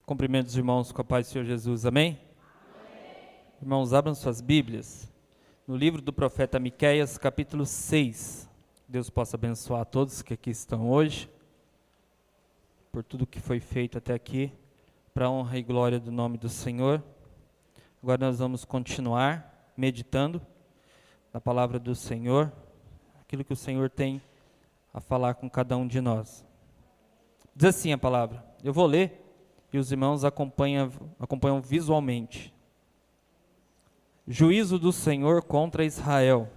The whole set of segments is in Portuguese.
Cumprimento os irmãos com a paz do Senhor Jesus, amém? Irmãos, abram suas Bíblias no livro do profeta Miqueias, capítulo 6. Deus possa abençoar a todos que aqui estão hoje, por tudo que foi feito até aqui, para a honra e glória do nome do Senhor. Agora nós vamos continuar meditando na palavra do Senhor, aquilo que o Senhor tem a falar com cada um de nós. Diz assim a palavra, eu vou ler e os irmãos acompanham visualmente. Juízo do Senhor contra Israel.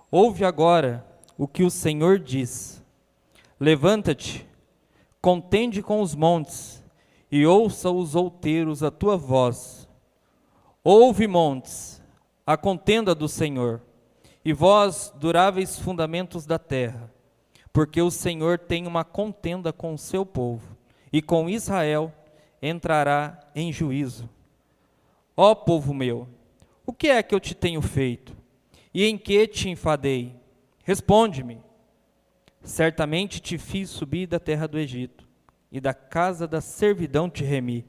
Ouve agora o que o Senhor diz. Levanta-te, contende com os montes, e ouça os outeiros a tua voz. Ouve, montes, a contenda do Senhor, e vós, duráveis fundamentos da terra, porque o Senhor tem uma contenda com o seu povo, e com Israel entrará em juízo. Ó povo meu, o que é que eu te tenho feito? E em que te enfadei? Responde-me. Certamente te fiz subir da terra do Egito, e da casa da servidão te remi.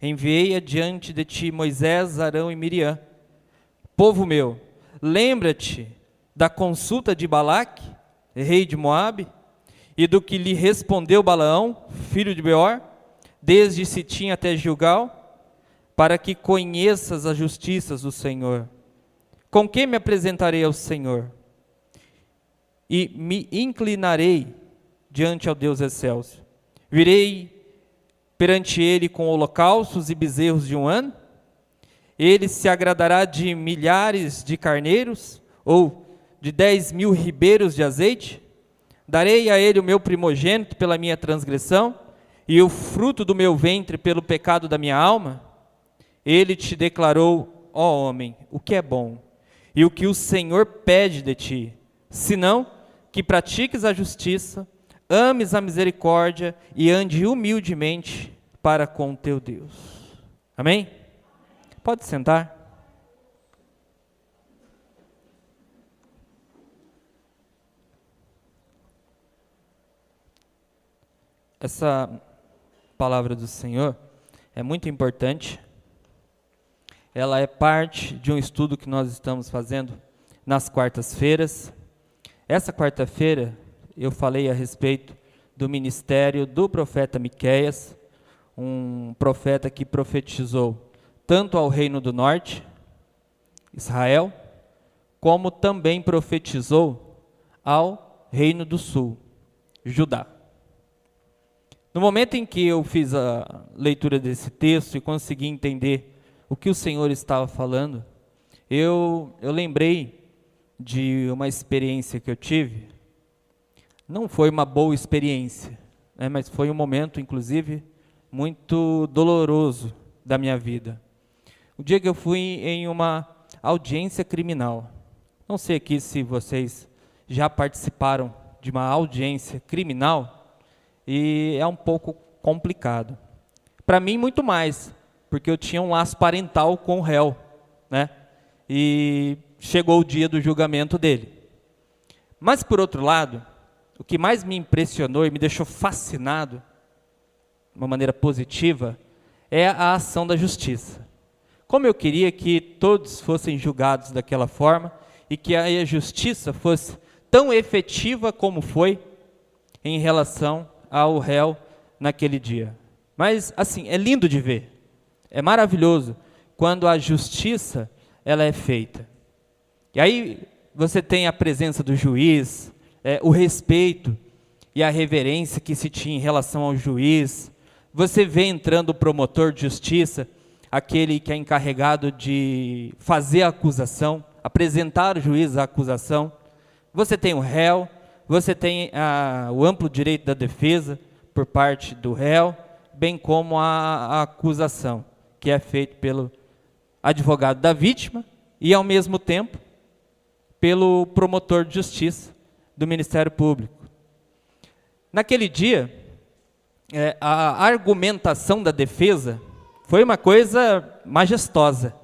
Enviei adiante de ti Moisés, Arão e Miriam. Povo meu, lembra-te da consulta de Balaque, rei de Moabe, e do que lhe respondeu Balaão, filho de Beor, desde Sitim até Gilgal, para que conheças as justiças do Senhor. Com que me apresentarei ao Senhor? E me inclinarei diante ao Deus excelso. Virei perante ele com holocaustos e bezerros de um ano? Ele se agradará de milhares de carneiros, ou de 10.000 ribeiros de azeite? Darei a ele o meu primogênito pela minha transgressão, e o fruto do meu ventre pelo pecado da minha alma? Ele te declarou, ó homem, o que é bom, e o que o Senhor pede de ti, senão que pratiques a justiça, ames a misericórdia e ande humildemente para com teu Deus. Amém? Pode sentar. Essa palavra do Senhor é muito importante. Ela é parte de um estudo que nós estamos fazendo nas quartas-feiras. Essa quarta-feira eu falei a respeito do ministério do profeta Miqueias, um profeta que profetizou tanto ao reino do norte, Israel, como também profetizou ao reino do sul, Judá. No momento em que eu fiz a leitura desse texto e consegui entender o que o Senhor estava falando, eu lembrei de uma experiência que eu tive. Não foi uma boa experiência, né, mas foi um momento, inclusive, muito doloroso da minha vida. O dia que eu fui em uma audiência criminal. Não sei aqui se vocês já participaram de uma audiência criminal, e é um pouco complicado. Para mim, muito mais, porque eu tinha um laço parental com o réu, né? E chegou o dia do julgamento dele. Mas, por outro lado, o que mais me impressionou e me deixou fascinado, de uma maneira positiva, é a ação da justiça. Como eu queria que todos fossem julgados daquela forma e que a justiça fosse tão efetiva como foi em relação ao réu naquele dia. Mas, assim, é lindo de ver. É maravilhoso quando a justiça ela é feita. E aí você tem a presença do juiz, o respeito e a reverência que se tinha em relação ao juiz. Você vê entrando o promotor de justiça, aquele que é encarregado de fazer a acusação, apresentar ao juiz a acusação. Você tem o réu, você tem o amplo direito da defesa por parte do réu, bem como a acusação, que é feita pelo advogado da vítima e, ao mesmo tempo, pelo promotor de justiça do Ministério Público. Naquele dia, a argumentação da defesa foi uma coisa majestosa.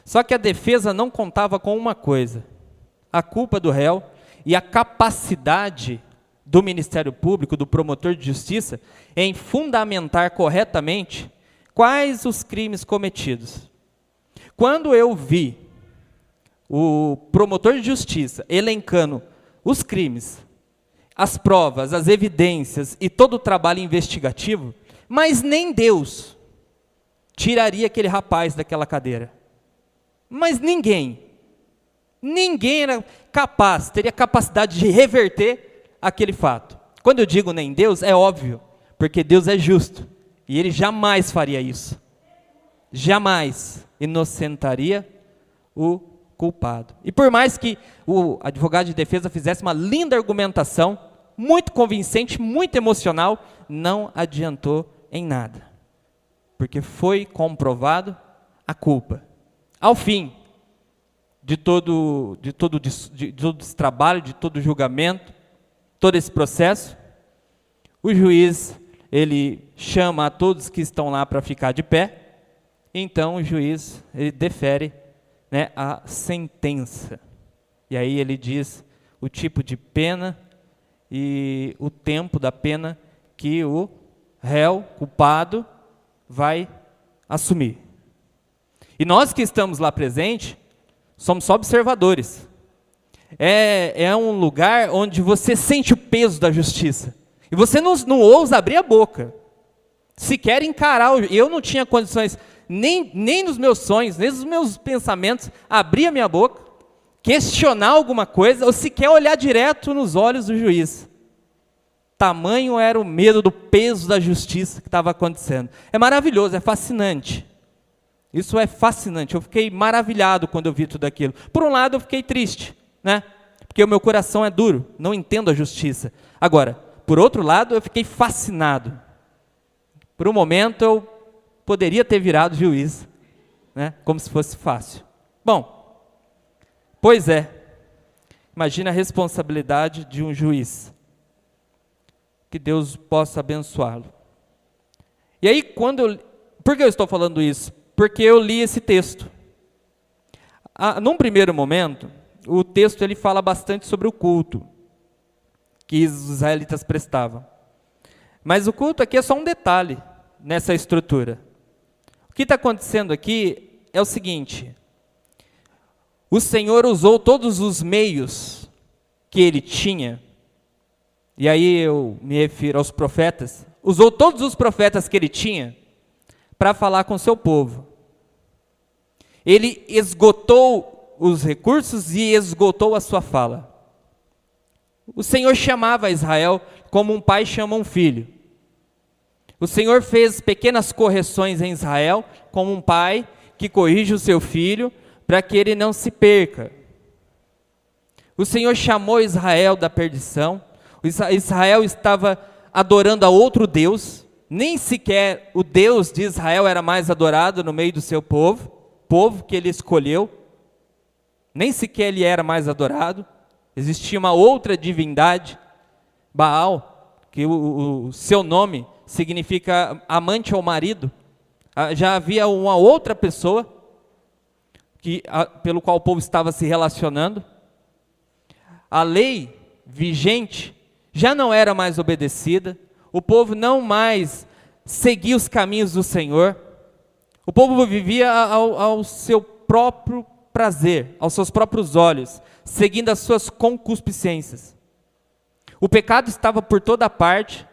Só que a defesa não contava com uma coisa: a culpa do réu e a capacidade do Ministério Público, do promotor de justiça, em fundamentar corretamente quais os crimes cometidos. Quando eu vi o promotor de justiça elencando os crimes, as provas, as evidências e todo o trabalho investigativo, mas nem Deus tiraria aquele rapaz daquela cadeira. Mas ninguém era capaz, teria capacidade de reverter aquele fato. Quando eu digo nem Deus, é óbvio, porque Deus é justo, e Ele jamais faria isso. Jamais inocentaria o culpado. E por mais que o advogado de defesa fizesse uma linda argumentação, muito convincente, muito emocional, não adiantou em nada, porque foi comprovado a culpa. Ao fim de todo esse trabalho, de todo o julgamento, todo esse processo, o juiz, ele chama a todos que estão lá para ficar de pé, então o juiz, ele defere, né, a sentença. E aí ele diz o tipo de pena e o tempo da pena que o réu, culpado, vai assumir. E nós que estamos lá presentes, somos só observadores. É um lugar onde você sente o peso da justiça. E você não ousa abrir a boca. Se quer encarar, eu não tinha condições, nem nos meus sonhos, nem nos meus pensamentos, abrir a minha boca, questionar alguma coisa, ou sequer olhar direto nos olhos do juiz. Tamanho era o medo do peso da justiça que estava acontecendo. É maravilhoso, é fascinante. Isso é fascinante. Eu fiquei maravilhado quando eu vi tudo aquilo. Por um lado, eu fiquei triste, né? Porque o meu coração é duro, não entendo a justiça. Agora, por outro lado, eu fiquei fascinado. Por um momento, eu poderia ter virado juiz, né? Como se fosse fácil. Bom, pois é. Imagina a responsabilidade de um juiz. Que Deus possa abençoá-lo. E aí, por que eu estou falando isso? Porque eu li esse texto. Num primeiro momento, o texto ele fala bastante sobre o culto que os israelitas prestavam. Mas o culto aqui é só um detalhe nessa estrutura. O que está acontecendo aqui é o seguinte: o Senhor usou todos os meios que Ele tinha, e aí eu me refiro aos profetas, usou todos os profetas que Ele tinha para falar com o seu povo. Ele esgotou os recursos e esgotou a sua fala. O Senhor chamava Israel como um pai chama um filho. O Senhor fez pequenas correções em Israel, como um pai que corrige o seu filho para que ele não se perca. O Senhor chamou Israel da perdição. Israel estava adorando a outro Deus. Nem sequer o Deus de Israel era mais adorado no meio do seu povo que ele escolheu. Nem sequer ele era mais adorado. Existia uma outra divindade, Baal, que o seu nome significa amante ou marido. Já havia uma outra pessoa pelo qual o povo estava se relacionando. A lei vigente já não era mais obedecida. O povo não mais seguia os caminhos do Senhor. O povo vivia ao seu próprio prazer, aos seus próprios olhos, seguindo as suas concupiscências. O pecado estava por toda parte,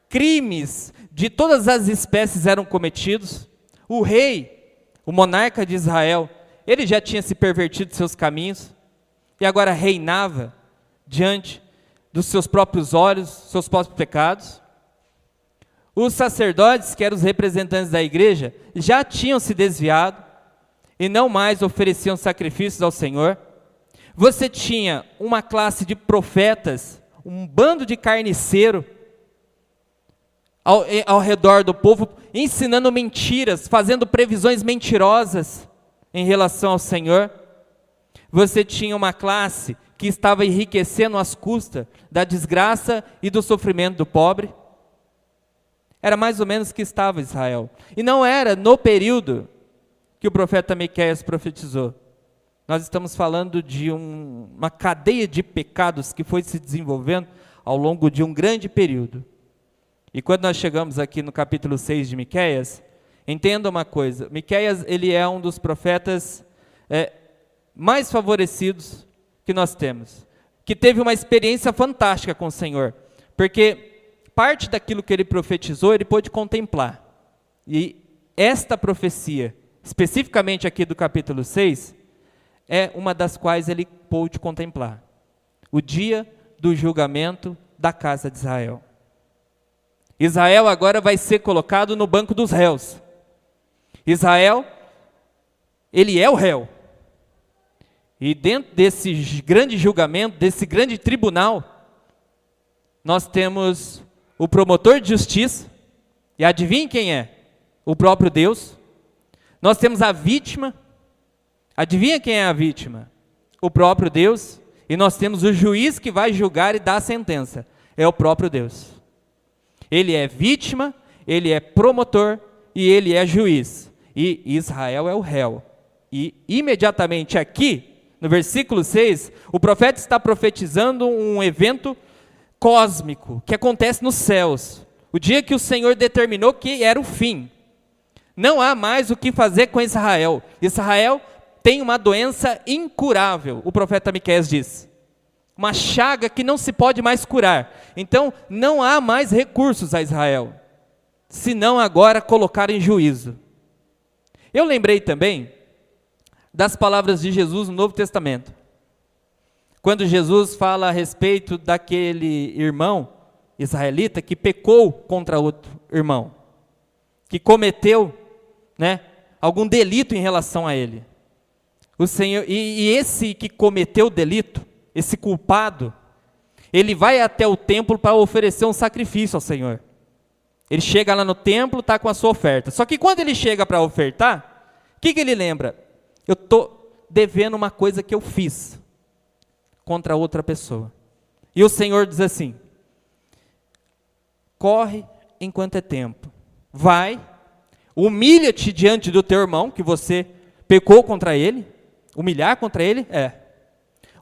crimes de todas as espécies eram cometidos. O rei, o monarca de Israel, ele já tinha se pervertido de seus caminhos, e agora reinava diante dos seus próprios olhos, seus próprios pecados. Os sacerdotes, que eram os representantes da igreja, já tinham se desviado, e não mais ofereciam sacrifícios ao Senhor. Você tinha uma classe de profetas, um bando de carniceiro ao redor do povo, ensinando mentiras, fazendo previsões mentirosas em relação ao Senhor. Você tinha uma classe que estava enriquecendo às custas da desgraça e do sofrimento do pobre. Era mais ou menos que estava Israel. E não era no período que o profeta Miqueias profetizou. Nós estamos falando de uma cadeia de pecados que foi se desenvolvendo ao longo de um grande período. E quando nós chegamos aqui no capítulo 6 de Miqueias, entenda uma coisa, Miqueias ele é um dos profetas mais favorecidos que nós temos, que teve uma experiência fantástica com o Senhor, porque parte daquilo que ele profetizou, ele pôde contemplar. E esta profecia, especificamente aqui do capítulo 6, é uma das quais ele pôde contemplar. O dia do julgamento da casa de Israel. Israel agora vai ser colocado no banco dos réus. Israel, ele é o réu. E dentro desse grande julgamento, desse grande tribunal, nós temos o promotor de justiça, e adivinhe quem é? O próprio Deus. Nós temos a vítima, adivinha quem é a vítima? O próprio Deus. E nós temos o juiz que vai julgar e dar a sentença, é o próprio Deus. Ele é vítima, ele é promotor e ele é juiz. E Israel é o réu. E imediatamente aqui, no versículo 6, o profeta está profetizando um evento cósmico que acontece nos céus. O dia que o Senhor determinou que era o fim. Não há mais o que fazer com Israel. Israel tem uma doença incurável, o profeta Miqueias diz. Uma chaga que não se pode mais curar. Então, não há mais recursos a Israel, senão agora colocar em juízo. Eu lembrei também das palavras de Jesus no Novo Testamento. Quando Jesus fala a respeito daquele irmão israelita que pecou contra outro irmão, que cometeu, algum delito em relação a ele. O Senhor, e esse que cometeu o delito, esse culpado, ele vai até o templo para oferecer um sacrifício ao Senhor. Ele chega lá no templo, está com a sua oferta. Só que quando ele chega para ofertar, o que ele lembra? Eu estou devendo uma coisa que eu fiz contra outra pessoa. E o Senhor diz assim: corre enquanto é tempo. Vai, humilha-te diante do teu irmão, que você pecou contra ele. Humilhar contra ele?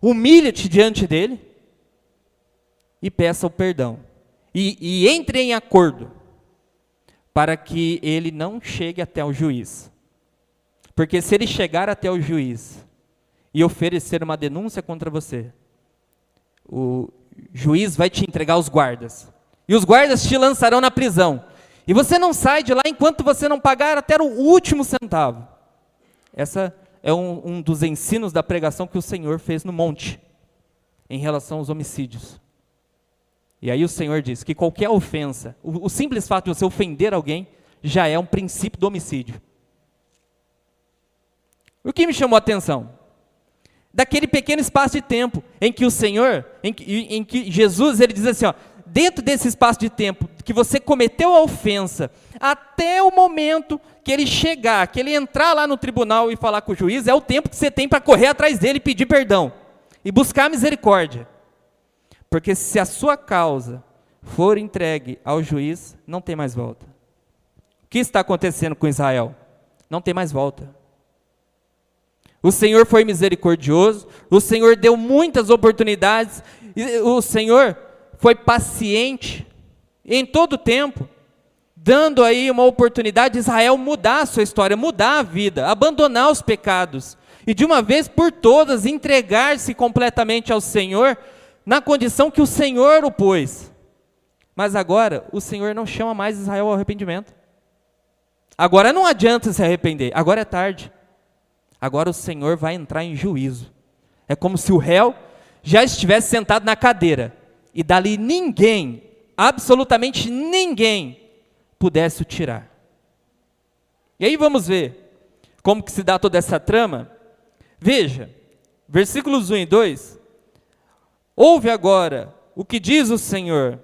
Humilha-te diante dele e peça o perdão. E entre em acordo para que ele não chegue até o juiz. Porque se ele chegar até o juiz e oferecer uma denúncia contra você, o juiz vai te entregar aos guardas. E os guardas te lançarão na prisão. E você não sai de lá enquanto você não pagar até o último centavo. Essa é um dos ensinos da pregação que o Senhor fez no monte, em relação aos homicídios. E aí o Senhor diz que qualquer ofensa, o simples fato de você ofender alguém, já é um princípio do homicídio. O que me chamou a atenção? Daquele pequeno espaço de tempo, em que o Senhor, em que Jesus, ele diz assim, dentro desse espaço de tempo, que você cometeu a ofensa, até o momento que ele chegar, que ele entrar lá no tribunal e falar com o juiz, é o tempo que você tem para correr atrás dele e pedir perdão, e buscar misericórdia. Porque se a sua causa for entregue ao juiz, não tem mais volta. O que está acontecendo com Israel? Não tem mais volta. O Senhor foi misericordioso, o Senhor deu muitas oportunidades, o Senhor foi paciente em todo o tempo, dando aí uma oportunidade de Israel mudar a sua história, mudar a vida, abandonar os pecados, e de uma vez por todas entregar-se completamente ao Senhor, na condição que o Senhor o pôs. Mas agora, o Senhor não chama mais Israel ao arrependimento. Agora não adianta se arrepender, agora é tarde. Agora o Senhor vai entrar em juízo. É como se o réu já estivesse sentado na cadeira, e dali ninguém, absolutamente ninguém, pudesse o tirar. E aí vamos ver como que se dá toda essa trama. Veja, versículos 1 e 2. Ouve agora o que diz o Senhor.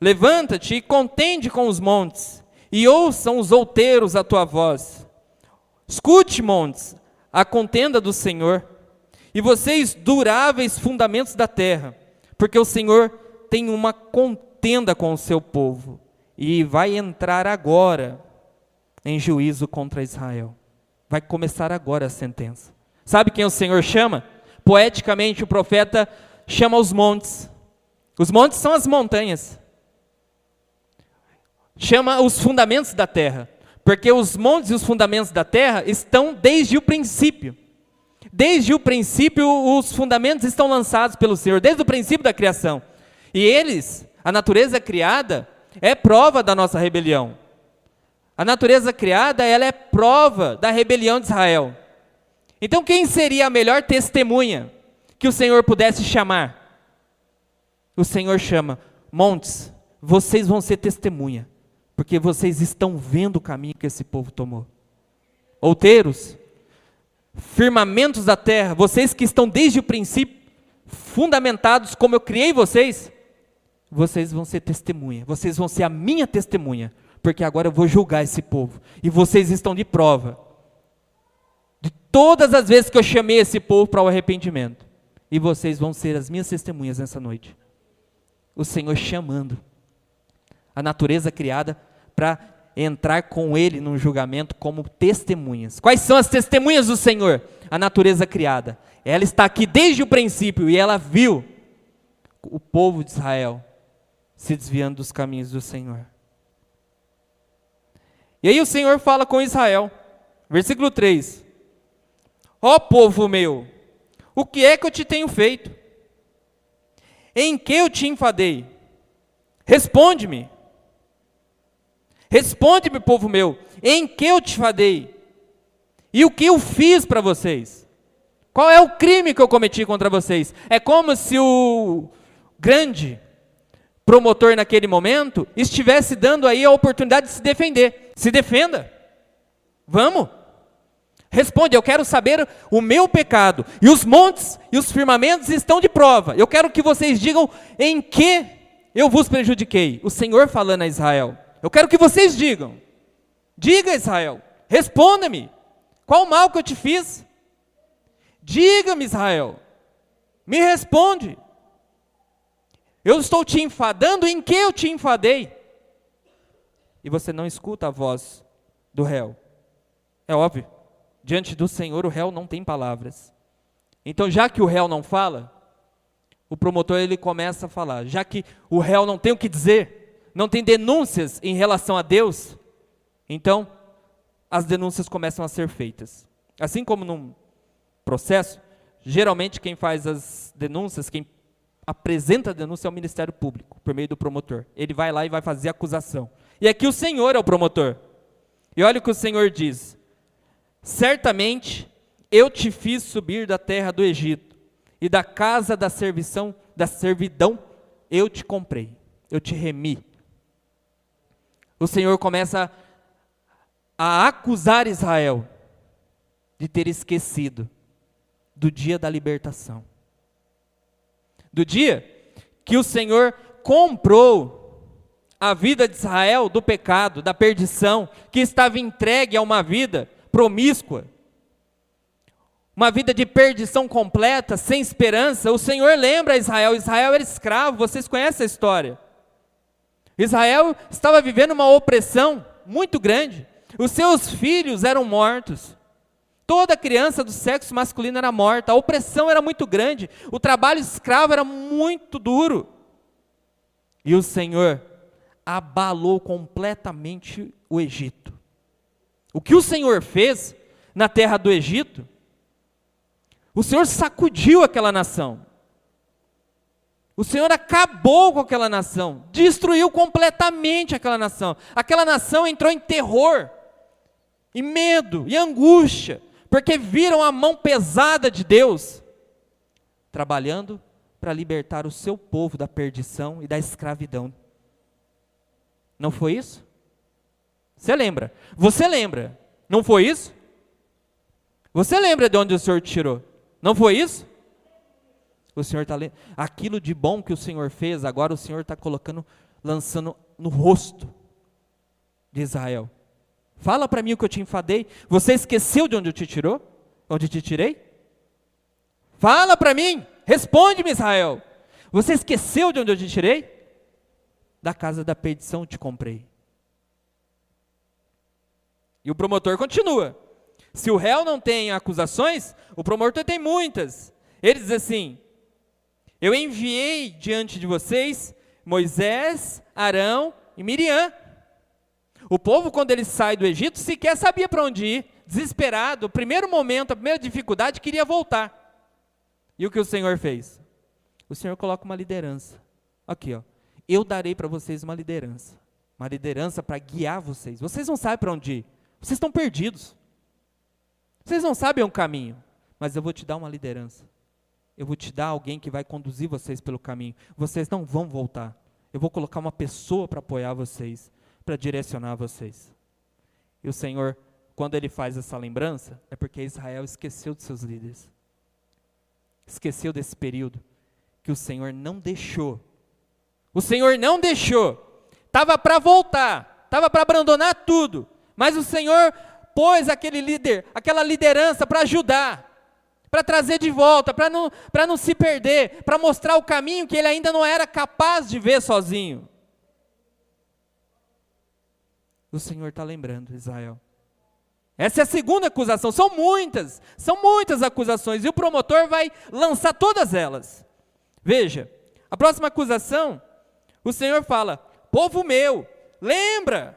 Levanta-te e contende com os montes, e ouçam os outeiros a tua voz. Escute, montes, a contenda do Senhor, e vocês duráveis fundamentos da terra, porque o Senhor tem uma contenda com o seu povo, e vai entrar agora em juízo contra Israel. Vai começar agora a sentença. Sabe quem o Senhor chama? Poeticamente o profeta chama os montes. Os montes são as montanhas. Chama os fundamentos da terra, porque os montes e os fundamentos da terra estão desde o princípio. Desde o princípio, os fundamentos estão lançados pelo Senhor, desde o princípio da criação. E eles, a natureza criada, é prova da nossa rebelião. A natureza criada, ela é prova da rebelião de Israel. Então, quem seria a melhor testemunha que o Senhor pudesse chamar? O Senhor chama: montes, vocês vão ser testemunha, porque vocês estão vendo o caminho que esse povo tomou. Outeiros, firmamentos da terra, vocês que estão desde o princípio fundamentados como eu criei vocês, vocês vão ser testemunha, vocês vão ser a minha testemunha, porque agora eu vou julgar esse povo, e vocês estão de prova, de todas as vezes que eu chamei esse povo para o arrependimento, e vocês vão ser as minhas testemunhas nessa noite. O Senhor chamando a natureza criada para entrar com Ele num julgamento como testemunhas. Quais são as testemunhas do Senhor? A natureza criada. Ela está aqui desde o princípio e ela viu o povo de Israel se desviando dos caminhos do Senhor. E aí o Senhor fala com Israel, versículo 3: ó povo meu, o que é que eu te tenho feito? Em que eu te enfadei? Responde-me. Responde-me, povo meu, em que eu te enfadei? E o que eu fiz para vocês? Qual é o crime que eu cometi contra vocês? É como se o grande promotor naquele momento estivesse dando aí a oportunidade de se defender. Se defenda. Vamos. Responde, eu quero saber o meu pecado. E os montes e os firmamentos estão de prova. Eu quero que vocês digam em que eu vos prejudiquei. O Senhor falando a Israel. Eu quero que vocês digam. Diga, Israel, responda-me. Qual mal que eu te fiz? Diga-me, Israel. Me responde. Eu estou te enfadando, em que eu te enfadei? E você não escuta a voz do réu. É óbvio. Diante do Senhor, o réu não tem palavras. Então, já que o réu não fala, o promotor ele começa a falar. Já que o réu não tem o que dizer, não tem denúncias em relação a Deus, então as denúncias começam a ser feitas. Assim como num processo, geralmente quem faz as denúncias, quem apresenta a denúncia é o Ministério Público, por meio do promotor. Ele vai lá e vai fazer a acusação. E aqui o Senhor é o promotor. E olha o que o Senhor diz: certamente eu te fiz subir da terra do Egito, e da casa da servidão eu te comprei, eu te remi. O Senhor começa a acusar Israel de ter esquecido do dia da libertação. Do dia que o Senhor comprou a vida de Israel do pecado, da perdição, que estava entregue a uma vida promíscua, uma vida de perdição completa, sem esperança. O Senhor lembra a Israel, Israel era escravo, vocês conhecem a história. Israel estava vivendo uma opressão muito grande, os seus filhos eram mortos, toda criança do sexo masculino era morta, a opressão era muito grande, o trabalho escravo era muito duro, e o Senhor abalou completamente o Egito. O que o Senhor fez na terra do Egito, o Senhor sacudiu aquela nação, o Senhor acabou com aquela nação, destruiu completamente aquela nação entrou em terror, e medo, e angústia, porque viram a mão pesada de Deus, trabalhando para libertar o seu povo da perdição e da escravidão. Não foi isso? Você lembra? Você lembra? Não foi isso? Você lembra de onde o Senhor te tirou? Não foi isso? O Senhor está lendo. Aquilo de bom que o Senhor fez, agora o Senhor está lançando no rosto de Israel. Fala para mim o que eu te enfadei. Você esqueceu de onde eu te tirou? Onde te tirei? Fala para mim. Responde-me, Israel. Você esqueceu de onde eu te tirei? Da casa da perdição eu te comprei. E o promotor continua. Se o réu não tem acusações, o promotor tem muitas. Ele diz assim: Eu enviei diante de vocês Moisés, Arão e Miriam. O povo, quando ele sai do Egito, sequer sabia para onde ir, desesperado, o primeiro momento, a primeira dificuldade, queria voltar. E o que o Senhor fez? O Senhor coloca uma liderança. Aqui, ó. Eu darei para vocês uma liderança para guiar vocês. Vocês não sabem para onde ir, vocês estão perdidos. Vocês não sabem o caminho, mas eu vou te dar uma liderança. Eu vou te dar alguém que vai conduzir vocês pelo caminho. Vocês não vão voltar. Eu vou colocar uma pessoa para apoiar vocês, para direcionar vocês. E o Senhor, quando Ele faz essa lembrança, é porque Israel esqueceu de seus líderes. Esqueceu desse período que o Senhor não deixou. O Senhor não deixou. Estava para voltar, estava para abandonar tudo. Mas o Senhor pôs aquele líder, aquela liderança para ajudar, para trazer de volta, para não se perder, para mostrar o caminho que ele ainda não era capaz de ver sozinho. O Senhor está lembrando, Israel. Essa é a segunda acusação, são muitas acusações, e o promotor vai lançar todas elas. Veja, a próxima acusação, o Senhor fala, povo meu, lembra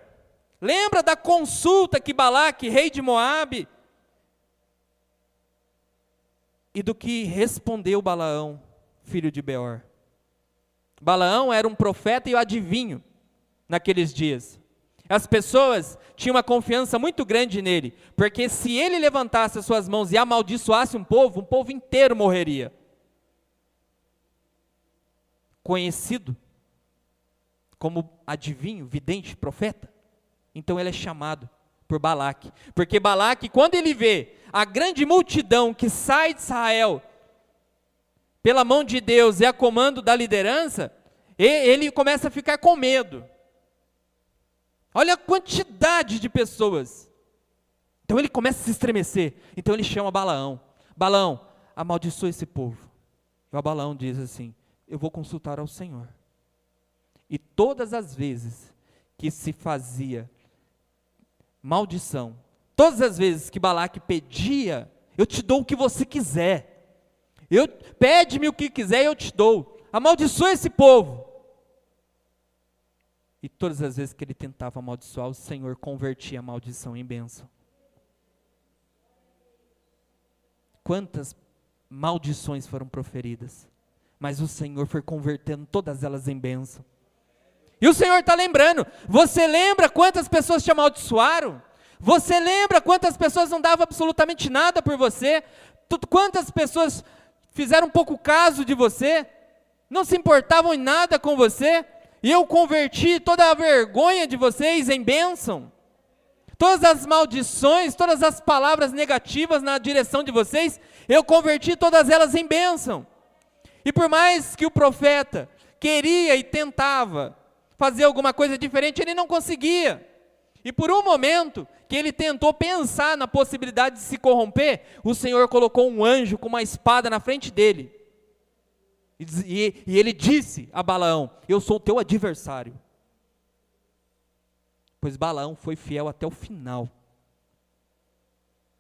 da consulta que Balaque, rei de Moabe, e do que respondeu Balaão, filho de Beor. Balaão era um profeta e um adivinho naqueles dias. As pessoas tinham uma confiança muito grande nele, porque se ele levantasse as suas mãos e amaldiçoasse um povo inteiro morreria. Conhecido como adivinho, vidente, profeta, então ele é chamado por Balaque, porque Balaque, quando ele vê a grande multidão que sai de Israel pela mão de Deus e a comando da liderança, ele começa a ficar com medo. Olha a quantidade de pessoas. Então ele começa a se estremecer. Então ele chama Balaão. Balaão, amaldiçoa esse povo. E o Balaão diz assim, eu vou consultar ao Senhor. E todas as vezes que se fazia maldição, todas as vezes que Balaque pedia, eu te dou o que você quiser. Pede-me o que quiser e eu te dou. Amaldiçoa esse povo. E todas as vezes que ele tentava amaldiçoar, o Senhor convertia a maldição em bênção. Quantas maldições foram proferidas, mas o Senhor foi convertendo todas elas em bênção. E o Senhor está lembrando, você lembra quantas pessoas te amaldiçoaram? Você lembra quantas pessoas não davam absolutamente nada por você? Quantas pessoas fizeram pouco caso de você? Não se importavam em nada com você? E eu converti toda a vergonha de vocês em bênção. Todas as maldições, todas as palavras negativas na direção de vocês, eu converti todas elas em bênção. E por mais que o profeta queria e tentava fazer alguma coisa diferente, ele não conseguia. E por um momento que ele tentou pensar na possibilidade de se corromper, o Senhor colocou um anjo com uma espada na frente dele. E ele disse a Balaão, eu sou o teu adversário. Pois Balaão foi fiel até o final.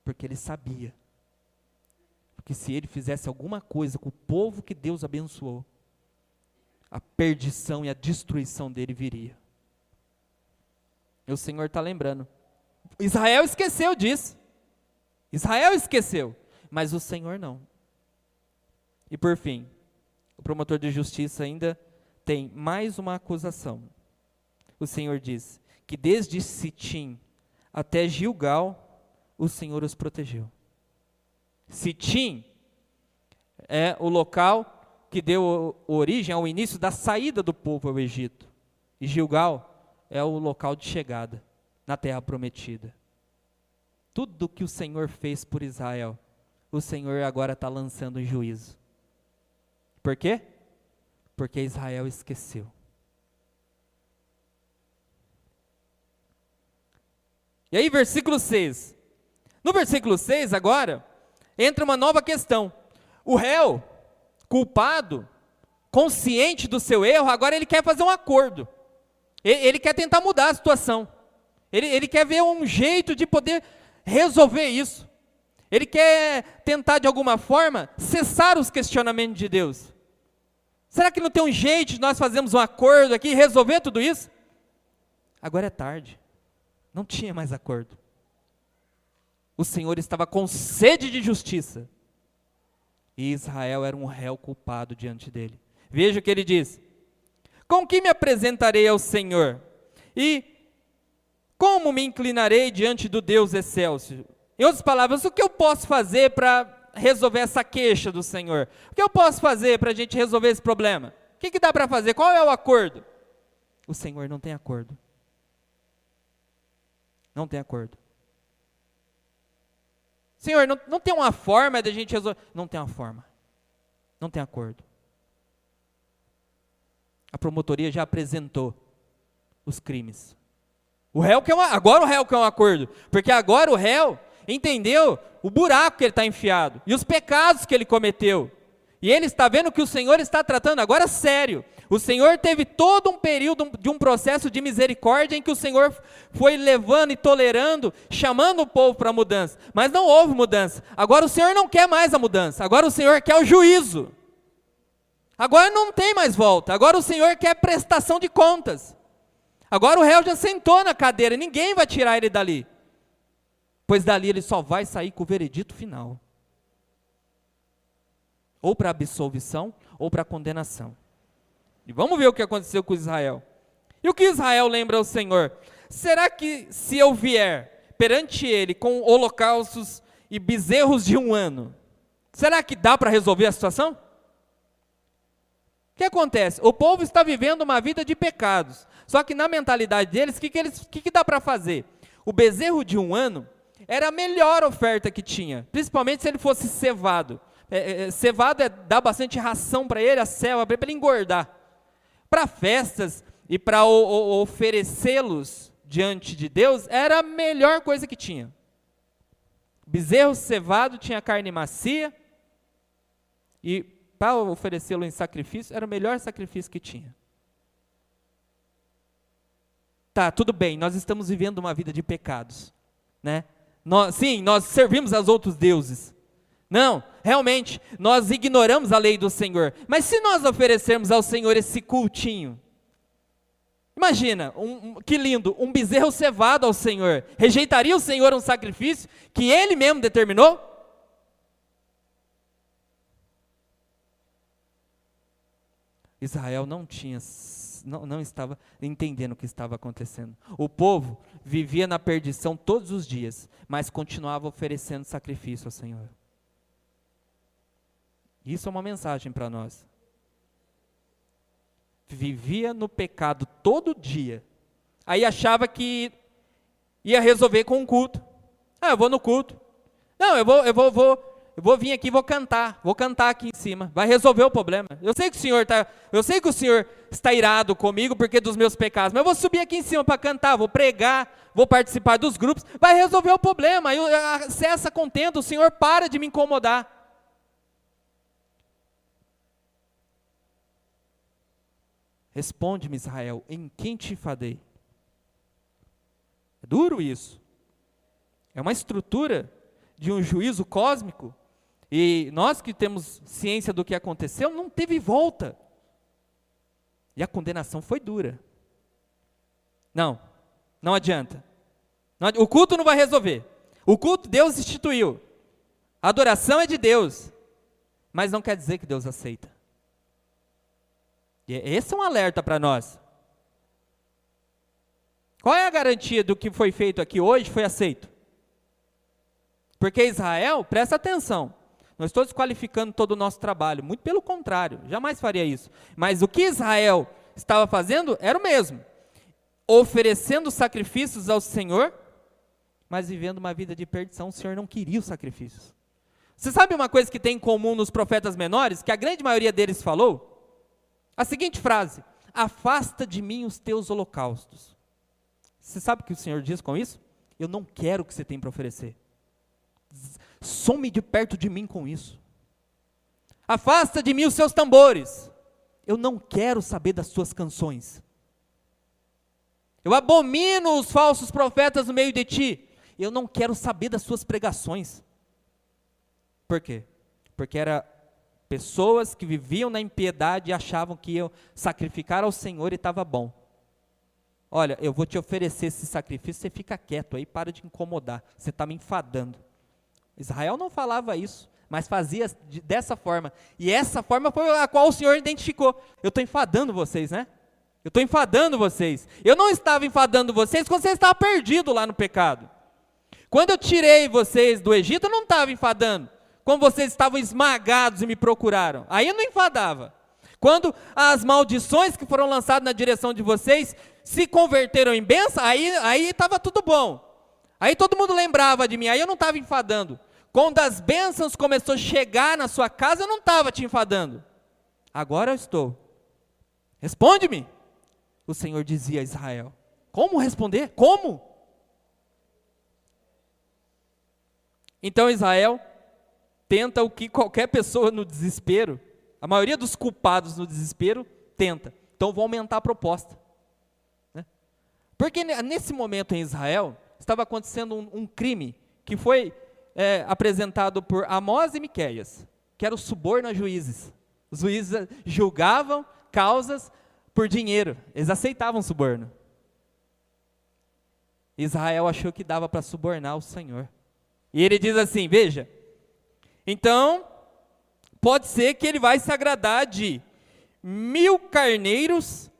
Porque ele sabia que se ele fizesse alguma coisa com o povo que Deus abençoou, a perdição e a destruição dele viria. E o Senhor está lembrando. Israel esqueceu disso. Israel esqueceu, mas o Senhor não. E por fim, o promotor de justiça ainda tem mais uma acusação. O Senhor diz que desde Sitim até Gilgal, o Senhor os protegeu. Sitim é o local que deu origem ao início da saída do povo ao Egito. E Gilgal é o local de chegada na terra prometida. Tudo que o Senhor fez por Israel, o Senhor agora está lançando em juízo. Por quê? Porque Israel esqueceu. E aí, versículo 6. No versículo 6, agora, entra uma nova questão. O réu, culpado, consciente do seu erro, agora ele quer fazer um acordo. Ele quer tentar mudar a situação. Ele quer ver um jeito de poder resolver isso. Ele quer tentar, de alguma forma, cessar os questionamentos de Deus. Será que não tem um jeito de nós fazermos um acordo aqui e resolver tudo isso? Agora é tarde. Não tinha mais acordo. O Senhor estava com sede de justiça. E Israel era um réu culpado diante dele. Veja o que ele diz: com que me apresentarei ao Senhor? E como me inclinarei diante do Deus excelso? Em outras palavras, o que eu posso fazer para resolver essa queixa do Senhor? O que eu posso fazer para a gente resolver esse problema? O que dá para fazer? Qual é o acordo? O Senhor não tem acordo. Não tem acordo. Senhor, não tem uma forma de a gente resolver? Não tem uma forma. Não tem acordo. A promotoria já apresentou os crimes. Agora o réu quer um acordo, porque agora o réu entendeu o buraco que ele está enfiado, e os pecados que ele cometeu, e ele está vendo que o Senhor está tratando agora sério. O Senhor teve todo um período de um processo de misericórdia, em que o Senhor foi levando e tolerando, chamando o povo para a mudança, mas não houve mudança. Agora o Senhor não quer mais a mudança, agora o Senhor quer o juízo. Agora não tem mais volta, agora o Senhor quer prestação de contas. Agora o réu já sentou na cadeira, ninguém vai tirar ele dali, pois dali ele só vai sair com o veredito final, ou para absolvição, ou para condenação. E vamos ver o que aconteceu com Israel. E o que Israel lembra ao Senhor? Será que se eu vier perante ele com holocaustos e bezerros de 1 ano, será que dá para resolver a situação? O que acontece? O povo está vivendo uma vida de pecados, só que na mentalidade deles, o que dá para fazer? O bezerro de 1 ano era a melhor oferta que tinha, principalmente se ele fosse cevado. Cevado dá bastante ração para ele, a selva, para ele engordar. Para festas e para oferecê-los diante de Deus, era a melhor coisa que tinha. Bezerro cevado tinha carne macia, e para oferecê-lo em sacrifício, era o melhor sacrifício que tinha. Tá, tudo bem, nós estamos vivendo uma vida de pecados, né? Nós servimos aos outros deuses. Não, realmente, nós ignoramos a lei do Senhor. Mas se nós oferecermos ao Senhor esse cultinho, imagina, que lindo, um bezerro cevado ao Senhor, rejeitaria o Senhor um sacrifício que Ele mesmo determinou? Israel não estava entendendo o que estava acontecendo. O povo vivia na perdição todos os dias, mas continuava oferecendo sacrifício ao Senhor. Isso é uma mensagem para nós. Vivia no pecado todo dia, aí achava que ia resolver com um culto. Eu vou no culto. Não, eu vou vir aqui, vou cantar aqui em cima, vai resolver o problema. Eu sei que o Senhor está irado comigo porque dos meus pecados, mas eu vou subir aqui em cima para cantar, vou pregar, vou participar dos grupos, vai resolver o problema. Cessa contento, o Senhor para de me incomodar. Responde-me, Israel, em quem te enfadei? É duro isso. É uma estrutura de um juízo cósmico. E nós que temos ciência do que aconteceu, não teve volta. E a condenação foi dura. Não adianta. O culto não vai resolver. O culto Deus instituiu. A adoração é de Deus. Mas não quer dizer que Deus aceita. E esse é um alerta para nós. Qual é a garantia do que foi feito aqui hoje foi aceito? Porque Israel, presta atenção, não estou desqualificando todo o nosso trabalho, muito pelo contrário, jamais faria isso. Mas o que Israel estava fazendo era o mesmo, oferecendo sacrifícios ao Senhor, mas vivendo uma vida de perdição. O Senhor não queria os sacrifícios. Você sabe uma coisa que tem em comum nos profetas menores, que a grande maioria deles falou? A seguinte frase: afasta de mim os teus holocaustos. Você sabe o que o Senhor diz com isso? Eu não quero o que você tem para oferecer. Some de perto de mim com isso. Afasta de mim os seus tambores. Eu não quero saber das suas canções. Eu abomino os falsos profetas no meio de ti. Eu não quero saber das suas pregações. Por quê? Porque era Pessoas que viviam na impiedade e achavam que iam sacrificar ao Senhor e estava bom. Olha, eu vou te oferecer esse sacrifício, você fica quieto aí, para de incomodar, você está me enfadando. Israel não falava isso, mas fazia dessa forma. E essa forma foi a qual o Senhor identificou. Eu estou enfadando vocês, né? Eu estou enfadando vocês. Eu não estava enfadando vocês quando vocês estavam perdidos lá no pecado. Quando eu tirei vocês do Egito, eu não estava enfadando. Quando vocês estavam esmagados e me procuraram, aí eu não enfadava. Quando as maldições que foram lançadas na direção de vocês se converteram em bênção, aí estava tudo bom. Aí todo mundo lembrava de mim, aí eu não estava enfadando. Quando as bênçãos começou a chegar na sua casa, eu não estava te enfadando. Agora eu estou. Responde-me. O Senhor dizia a Israel. Como responder? Como? Então Israel tenta o que qualquer pessoa no desespero, a maioria dos culpados no desespero, tenta. Então vou aumentar a proposta. Né? Porque nesse momento em Israel, estava acontecendo um crime que foi apresentado por Amós e Miqueias, que era o suborno a juízes. Os juízes julgavam causas por dinheiro, eles aceitavam suborno. Israel achou que dava para subornar o Senhor. E ele diz assim, veja, então, pode ser que ele vai se agradar de 1000 carneiros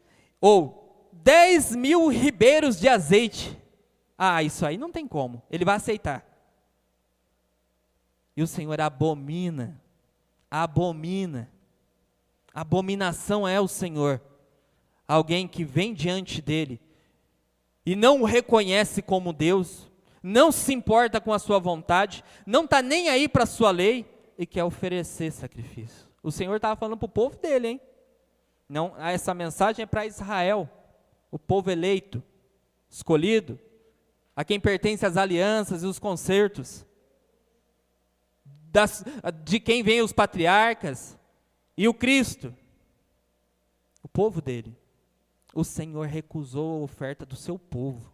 ou 10.000 ribeiros de azeite. Ah, isso aí não tem como, ele vai aceitar. E o Senhor abomina, abominação é o Senhor, alguém que vem diante dele e não o reconhece como Deus, não se importa com a sua vontade, não está nem aí para a sua lei e quer oferecer sacrifício. O Senhor estava falando para o povo dele, hein? Não, essa mensagem é para Israel, o povo eleito, escolhido, a quem pertencem as alianças e os concertos, de quem vêm os patriarcas e o Cristo, o povo dele. O Senhor recusou a oferta do seu povo.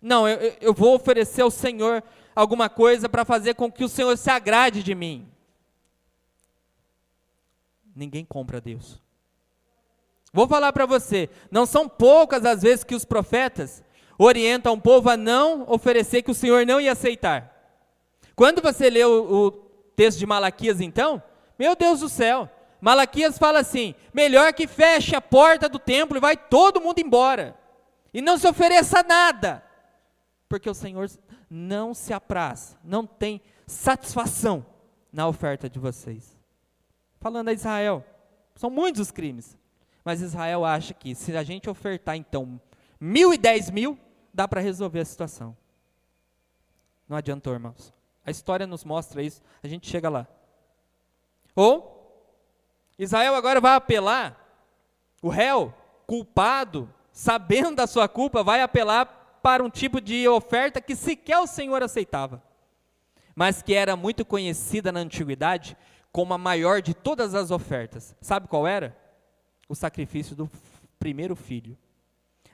Não, eu vou oferecer ao Senhor alguma coisa para fazer com que o Senhor se agrade de mim. Ninguém compra Deus. Vou falar para você, não são poucas as vezes que os profetas orientam o povo a não oferecer, que o Senhor não ia aceitar. Quando você lê o texto de Malaquias então, meu Deus do céu, Malaquias fala assim, melhor que feche a porta do templo e vai todo mundo embora, e não se ofereça nada, porque o Senhor não se apraz, não tem satisfação na oferta de vocês. Falando a Israel, são muitos os crimes, mas Israel acha que se a gente ofertar então 1.000 e 10.000, dá para resolver a situação. Não adiantou, irmãos. A história nos mostra isso, a gente chega lá. Ou, Israel agora vai apelar, o réu, culpado, sabendo da sua culpa, vai apelar para um tipo de oferta que sequer o Senhor aceitava, mas que era muito conhecida na antiguidade como a maior de todas as ofertas. Sabe qual era? O sacrifício do primeiro filho.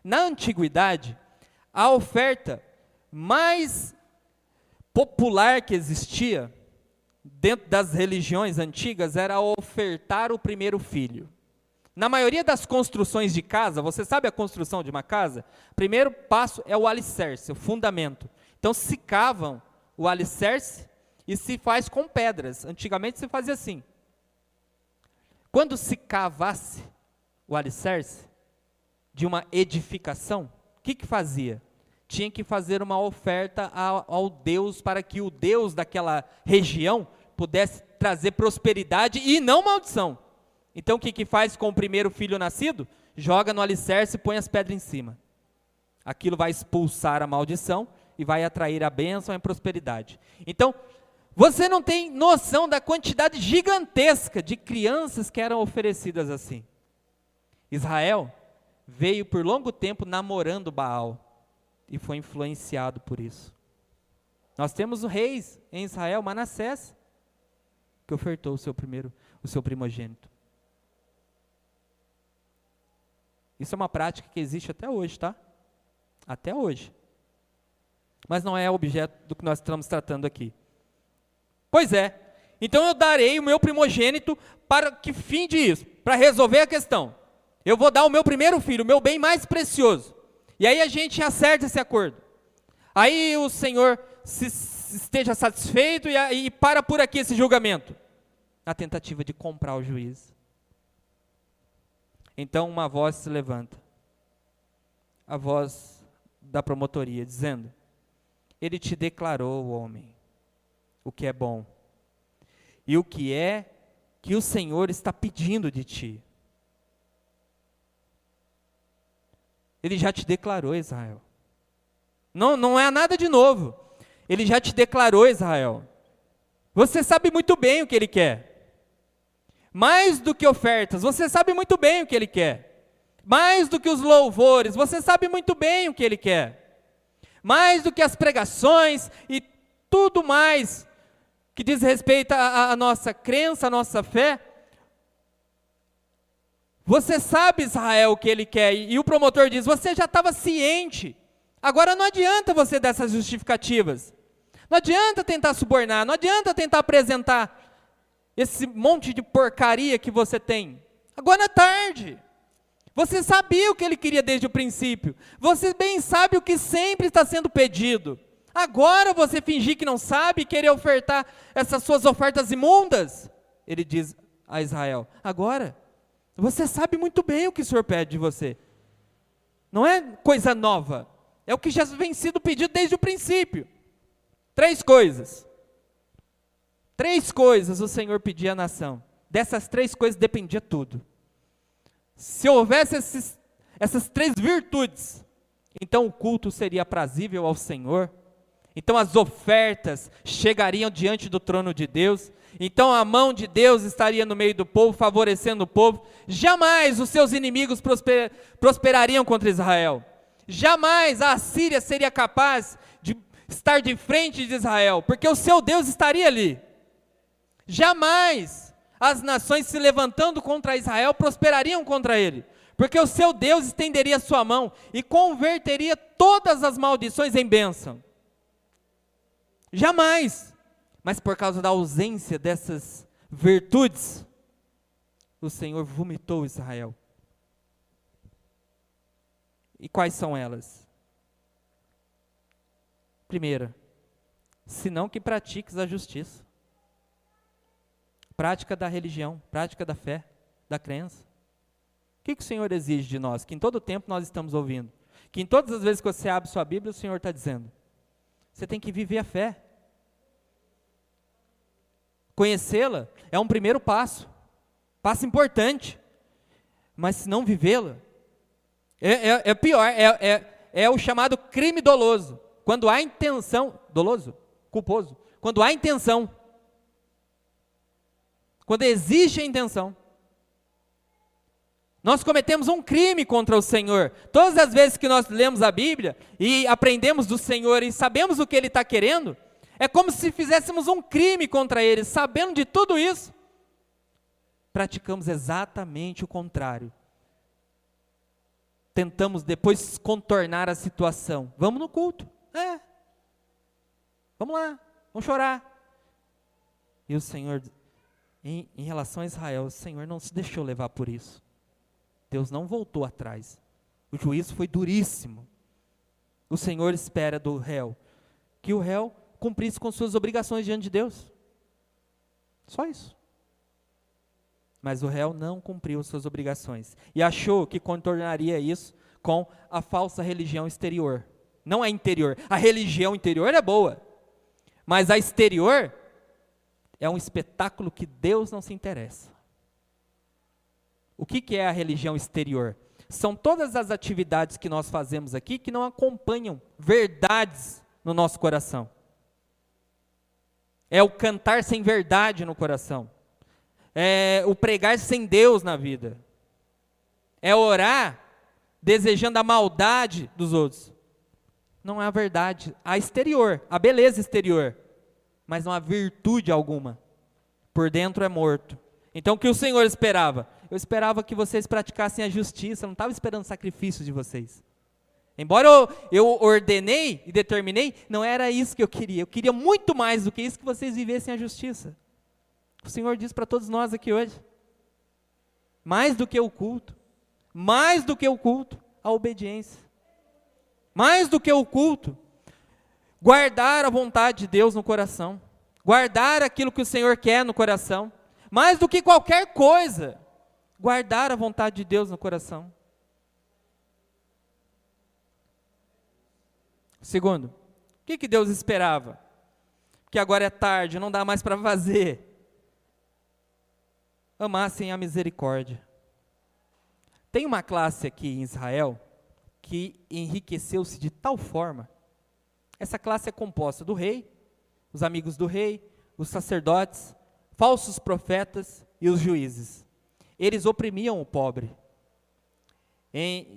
Na antiguidade, a oferta mais popular que existia dentro das religiões antigas era ofertar o primeiro filho. Na maioria das construções de casa, você sabe a construção de uma casa? Primeiro passo é o alicerce, o fundamento. Então se cavam o alicerce e se faz com pedras. Antigamente se fazia assim. Quando se cavasse o alicerce de uma edificação, o que fazia? Tinha que fazer uma oferta ao Deus, para que o Deus daquela região pudesse trazer prosperidade e não maldição. Então o que faz com o primeiro filho nascido? Joga no alicerce e põe as pedras em cima. Aquilo vai expulsar a maldição e vai atrair a bênção e a prosperidade. Então, você não tem noção da quantidade gigantesca de crianças que eram oferecidas assim. Israel veio por longo tempo namorando Baal e foi influenciado por isso. Nós temos o rei em Israel, Manassés, que ofertou o seu primogênito. Isso é uma prática que existe até hoje, tá? Até hoje. Mas não é objeto do que nós estamos tratando aqui. Pois é. Então eu darei o meu primogênito para que finde isso, para resolver a questão. Eu vou dar o meu primeiro filho, o meu bem mais precioso. E aí a gente acerta esse acordo. Aí o Senhor esteja satisfeito e para por aqui esse julgamento. Na tentativa de comprar o juiz. Então uma voz se levanta. A voz da promotoria, dizendo: ele te declarou, homem, o que é bom. E o que é que o Senhor está pedindo de ti. Ele já te declarou, Israel. Não é nada de novo. Ele já te declarou, Israel. Você sabe muito bem o que ele quer. Mais do que ofertas, você sabe muito bem o que ele quer. Mais do que os louvores, você sabe muito bem o que ele quer. Mais do que as pregações e tudo mais que diz respeito à nossa crença, à nossa fé. Você sabe, Israel, o que ele quer. E o promotor diz: você já estava ciente. Agora não adianta você dar essas justificativas. Não adianta tentar subornar. Não adianta tentar apresentar esse monte de porcaria que você tem. Agora é tarde. Você sabia o que ele queria desde o princípio. Você bem sabe o que sempre está sendo pedido. Agora você fingir que não sabe e querer ofertar essas suas ofertas imundas? Ele diz a Israel: agora você sabe muito bem o que o Senhor pede de você. Não é coisa nova. É o que já vem sido pedido desde o princípio. 3 coisas. 3 coisas o Senhor pedia à nação. Dessas 3 coisas dependia tudo. Se houvesse essas 3 virtudes, então o culto seria aprazível ao Senhor. Então as ofertas chegariam diante do trono de Deus. Então a mão de Deus estaria no meio do povo, favorecendo o povo. Jamais os seus inimigos prosperariam contra Israel. Jamais a Assíria seria capaz de estar de frente de Israel, porque o seu Deus estaria ali. Jamais as nações se levantando contra Israel prosperariam contra ele, porque o seu Deus estenderia a sua mão e converteria todas as maldições em bênção. Jamais. Mas por causa da ausência dessas virtudes, o Senhor vomitou Israel. E quais são elas? Primeira, senão que pratiques a justiça. Prática da religião, prática da fé, da crença. O que o Senhor exige de nós? Que em todo tempo nós estamos ouvindo. Que em todas as vezes que você abre sua Bíblia, o Senhor está dizendo: você tem que viver a fé. Conhecê-la é um primeiro passo importante, mas se não vivê-la, é pior, é o chamado crime doloso, quando há intenção, doloso, culposo, quando há intenção, quando existe a intenção. Nós cometemos um crime contra o Senhor. Todas as vezes que nós lemos a Bíblia e aprendemos do Senhor e sabemos o que Ele está querendo, é como se fizéssemos um crime contra Ele. Sabendo de tudo isso, praticamos exatamente o contrário. Tentamos depois contornar a situação. Vamos no culto. Vamos lá, vamos chorar. E o Senhor, em relação a Israel, o Senhor não se deixou levar por isso. Deus não voltou atrás. O juízo foi duríssimo. O Senhor espera do réu que o réu cumprisse com suas obrigações diante de Deus. Só isso. Mas o réu não cumpriu suas obrigações. E achou que contornaria isso com a falsa religião exterior. Não a interior. A religião interior é boa. Mas a exterior é um espetáculo que Deus não se interessa. O que é a religião exterior? São todas as atividades que nós fazemos aqui que não acompanham verdades no nosso coração. É o cantar sem verdade no coração. É o pregar sem Deus na vida. É orar desejando a maldade dos outros. Não é a verdade, a exterior, a beleza exterior, mas não há virtude alguma. Por dentro é morto. Então o que o Senhor esperava? Eu esperava que vocês praticassem a justiça, eu não estava esperando sacrifício de vocês. Embora eu ordenei e determinei, não era isso que eu queria muito mais do que isso, que vocês vivessem a justiça. O Senhor diz para todos nós aqui hoje. Mais do que o culto, mais do que o culto, a obediência. Mais do que o culto, guardar a vontade de Deus no coração. Guardar aquilo que o Senhor quer no coração. Mais do que qualquer coisa, guardar a vontade de Deus no coração. Segundo, o que Deus esperava? Que agora é tarde, não dá mais para fazer. Amassem a misericórdia. Tem uma classe aqui em Israel que enriqueceu-se de tal forma. Essa classe é composta do rei, os amigos do rei, os sacerdotes, falsos profetas e os juízes. Eles oprimiam o pobre.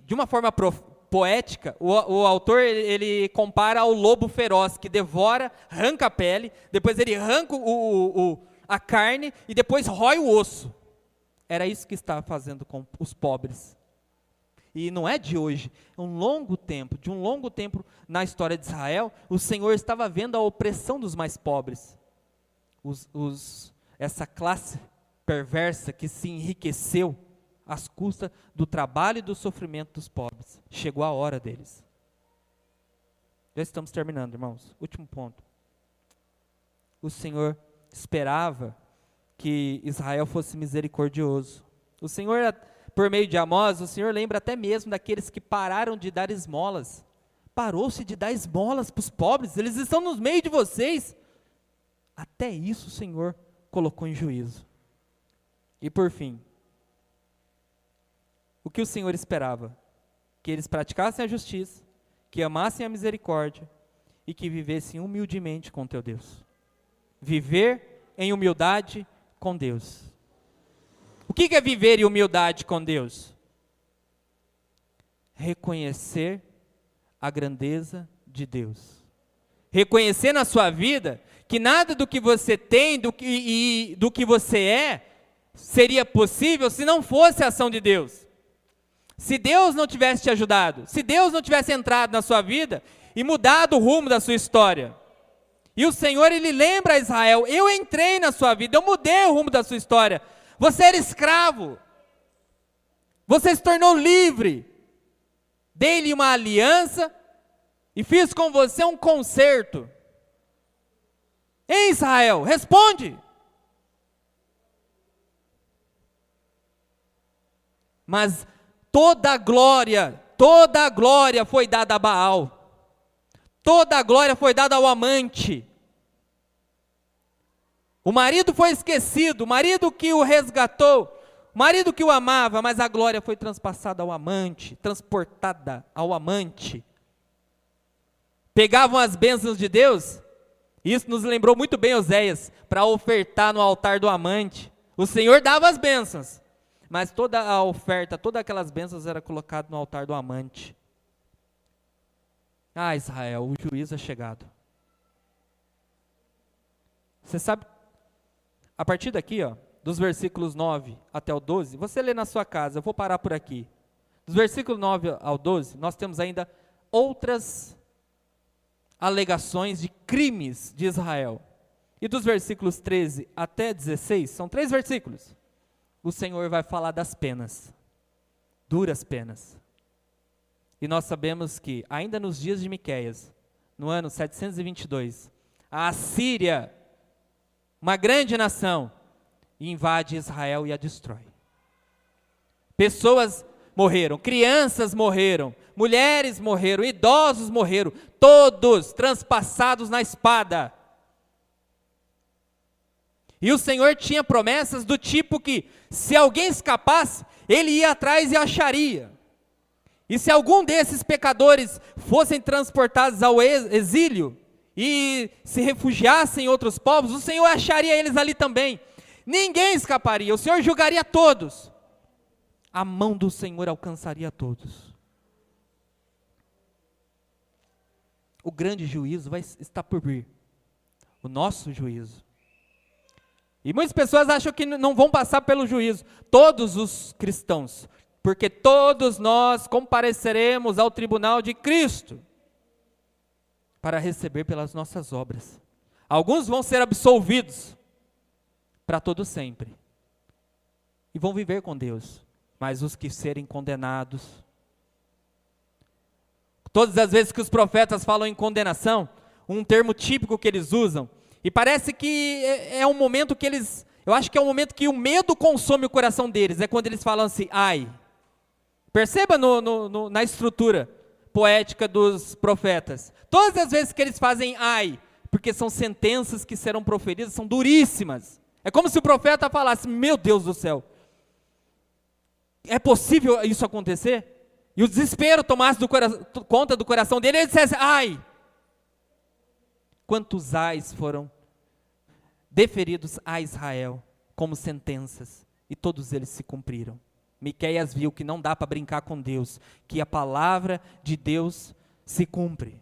De uma forma poética, o autor ele compara ao lobo feroz que devora, arranca a pele, depois ele arranca a carne e depois rói o osso. Era isso que estava fazendo com os pobres. E não é de hoje, é um longo tempo, de um longo tempo na história de Israel, o Senhor estava vendo a opressão dos mais pobres. Essa classe perversa que se enriqueceu às custas do trabalho e do sofrimento dos pobres. Chegou a hora deles. Já estamos terminando, irmãos. Último ponto. O Senhor esperava que Israel fosse misericordioso. O Senhor, por meio de Amós, o Senhor lembra até mesmo daqueles que pararam de dar esmolas. Parou-se de dar esmolas para os pobres, eles estão no meio de vocês. Até isso o Senhor colocou em juízo. E por fim, o que o Senhor esperava? Que eles praticassem a justiça, que amassem a misericórdia e que vivessem humildemente com teu Deus. Viver em humildade com Deus. O que é viver em humildade com Deus? Reconhecer a grandeza de Deus. Reconhecer na sua vida que nada do que você tem, do que você é, seria possível se não fosse a ação de Deus. Se Deus não tivesse te ajudado, se Deus não tivesse entrado na sua vida e mudado o rumo da sua história. E o Senhor, Ele lembra a Israel, eu entrei na sua vida, eu mudei o rumo da sua história. Você era escravo, você se tornou livre, dei-lhe uma aliança e fiz com você um concerto. Ei, Israel, responde. Mas toda a glória foi dada a Baal. Toda a glória foi dada ao amante. O marido foi esquecido, o marido que o resgatou, o marido que o amava, mas a glória foi transpassada ao amante, transportada ao amante. Pegavam as bênçãos de Deus, isso nos lembrou muito bem Oséias, para ofertar no altar do amante. O Senhor dava as bênçãos, mas toda a oferta, todas aquelas bênçãos era colocada no altar do amante. Ah, Israel, o juízo é chegado. Você sabe, a partir daqui, dos versículos 9 até o 12, você lê na sua casa, eu vou parar por aqui. Dos versículos 9 ao 12, nós temos ainda outras alegações de crimes de Israel. E dos versículos 13 até 16, são 3 versículos, o Senhor vai falar das penas, duras penas. E nós sabemos que, ainda nos dias de Miqueias, no ano 722, a Assíria, uma grande nação, invade Israel e a destrói. Pessoas morreram, crianças morreram, mulheres morreram, idosos morreram, todos transpassados na espada. E o Senhor tinha promessas do tipo que, se alguém escapasse, Ele ia atrás e acharia. E se algum desses pecadores fossem transportados ao exílio e se refugiassem em outros povos, o Senhor acharia eles ali também. Ninguém escaparia, o Senhor julgaria todos. A mão do Senhor alcançaria todos. O grande juízo vai estar por vir. O nosso juízo. E muitas pessoas acham que não vão passar pelo juízo. Todos os cristãos. Porque todos nós compareceremos ao tribunal de Cristo para receber pelas nossas obras. Alguns vão ser absolvidos para todo sempre. E vão viver com Deus. Mas os que serem condenados, todas as vezes que os profetas falam em condenação, um termo típico que eles usam, e parece que é um momento que eles, eu acho que é um momento que o medo consome o coração deles, é quando eles falam assim, ai. Perceba na estrutura poética dos profetas, todas as vezes que eles fazem ai, porque são sentenças que serão proferidas, são duríssimas, é como se o profeta falasse, meu Deus do céu, é possível isso acontecer? E o desespero tomasse conta do coração dele, ele dissesse, ai, quantos ais foram deferidos a Israel como sentenças, e todos eles se cumpriram. Miqueias viu que não dá para brincar com Deus, que a palavra de Deus se cumpre.